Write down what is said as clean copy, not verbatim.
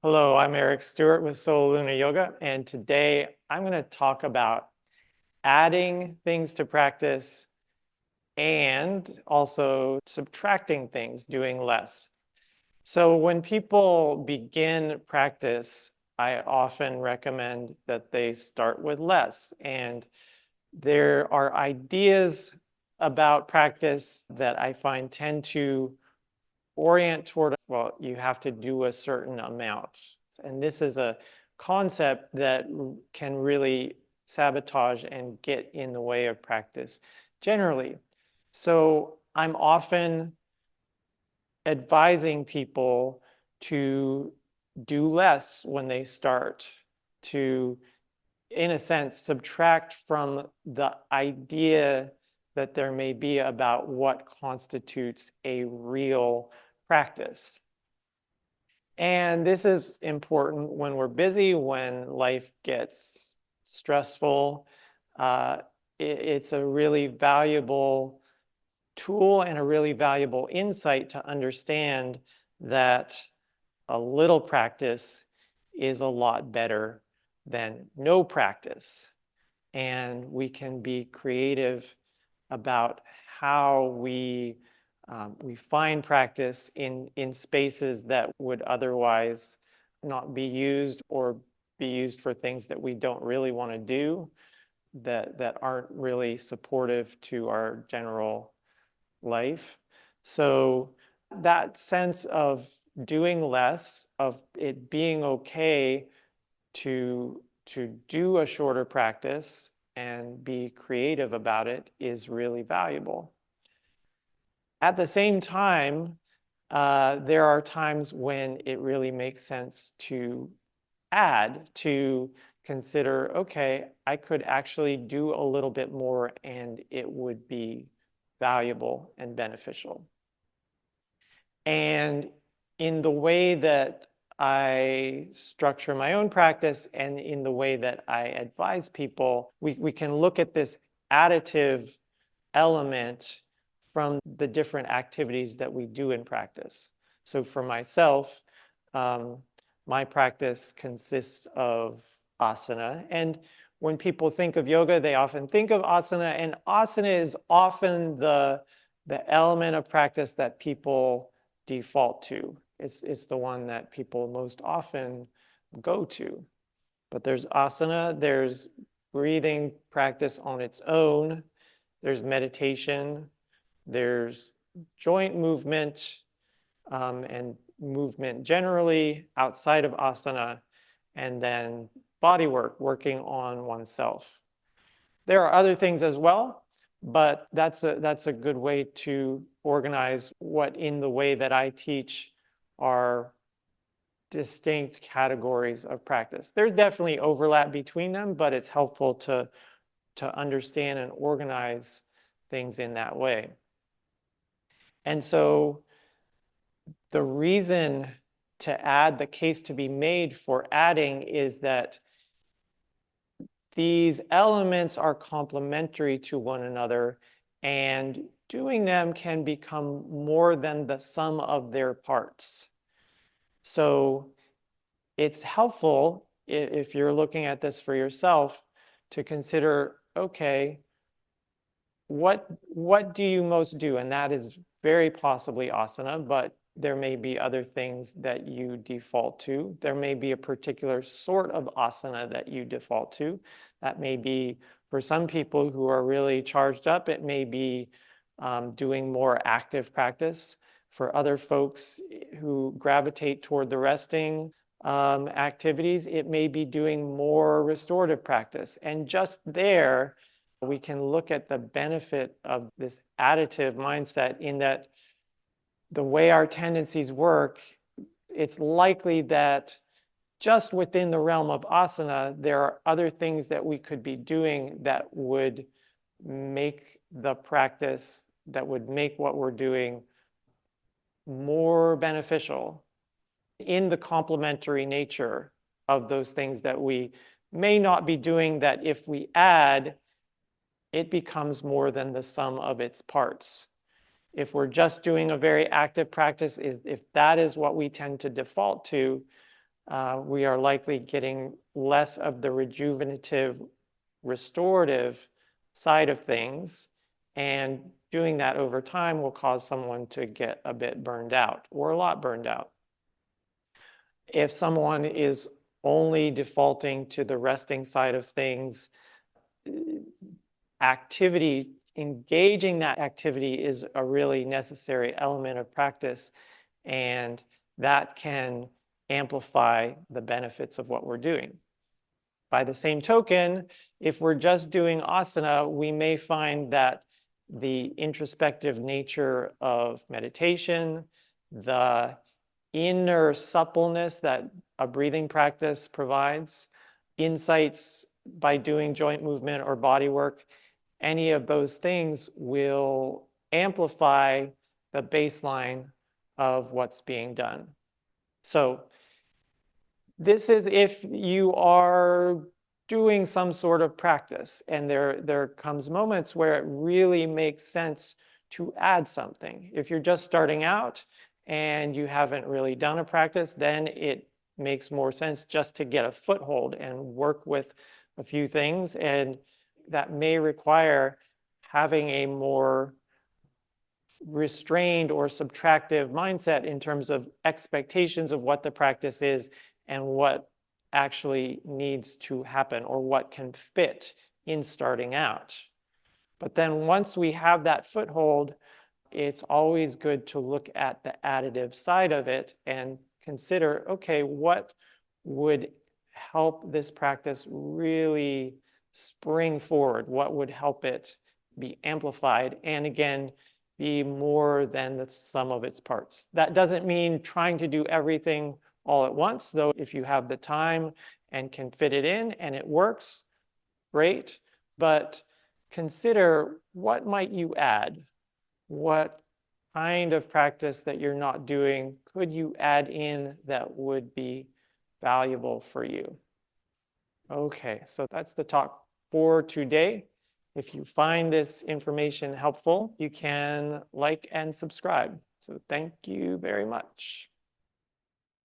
Hello, I'm Eric Stewart with Soul Luna Yoga, and today I'm going to talk about adding things to practice and also subtracting things, doing less. So when people begin practice, I often recommend that they start with less. And there are ideas about practice that I find tend to orient toward, well, you have to do a certain amount. And this is a concept that can really sabotage and get in the way of practice generally. So I'm often advising people to do less when they start, to, in a sense, subtract from the idea that there may be about what constitutes a real practice. And this is important when we're busy, when life gets stressful. It's a really valuable tool and a really valuable insight to understand that a little practice is a lot better than no practice. And we can be creative about how we find practice in spaces that would otherwise not be used or be used for things that we don't really want to do, that aren't really supportive to our general life. So that sense of doing less, of it being okay to do a shorter practice and be creative about it is really valuable. At the same time, there are times when it really makes sense to add, to consider, okay, I could actually do a little bit more and it would be valuable and beneficial. And in the way that I structure my own practice and in the way that I advise people, we can look at this additive element from the different activities that we do in practice. So for myself, my practice consists of asana. And when people think of yoga, they often think of asana, and asana is often the element of practice that people default to. It's the one that people most often go to. But there's asana, there's breathing practice on its own, there's meditation, there's joint movement, and movement generally outside of asana, and then body work, working on oneself. There are other things as well, but that's a good way to organize what, in the way that I teach, are distinct categories of practice. There's definitely overlap between them, but it's helpful to understand and organize things in that way. And so the reason to add, the case to be made for adding, is that these elements are complementary to one another, and doing them can become more than the sum of their parts. So it's helpful, if you're looking at this for yourself, to consider, okay, what do you most do? And that is very possibly asana, but there may be other things that you default to. There may be a particular sort of asana that you default to. That may be, for some people who are really charged up, it may be doing more active practice. For other folks who gravitate toward the resting activities, it may be doing more restorative practice. And just there, we can look at the benefit of this additive mindset, in that the way our tendencies work, it's likely that just within the realm of asana, there are other things that we could be doing that would make the practice, that would make what we're doing more beneficial, in the complementary nature of those things that we may not be doing, that if we add, it becomes more than the sum of its parts. If we're just doing a very active practice, if that is what we tend to default to, we are likely getting less of the rejuvenative, restorative side of things. And doing that over time will cause someone to get a bit burned out or a lot burned out. If someone is only defaulting to the resting side of things, activity, engaging that activity is a really necessary element of practice, and that can amplify the benefits of what we're doing. By the same token, if we're just doing asana, we may find that the introspective nature of meditation, the inner suppleness that a breathing practice provides, insights by doing joint movement or body work, any of those things will amplify the baseline of what's being done. So this is if you are doing some sort of practice, and there comes moments where it really makes sense to add something. If you're just starting out and you haven't really done a practice, then it makes more sense just to get a foothold and work with a few things, and that may require having a more restrained or subtractive mindset in terms of expectations of what the practice is and what actually needs to happen or what can fit in starting out. But then once we have that foothold, it's always good to look at the additive side of it and consider, okay, what would help this practice really spring forward? What would help it be amplified? And again, be more than the sum of its parts. That doesn't mean trying to do everything all at once, though. If you have the time and can fit it in and it works, great. But consider, what might you add? What kind of practice that you're not doing could you add in that would be valuable for you? Okay, so that's the talk for today. If you find this information helpful, you can like and subscribe. So thank you very much.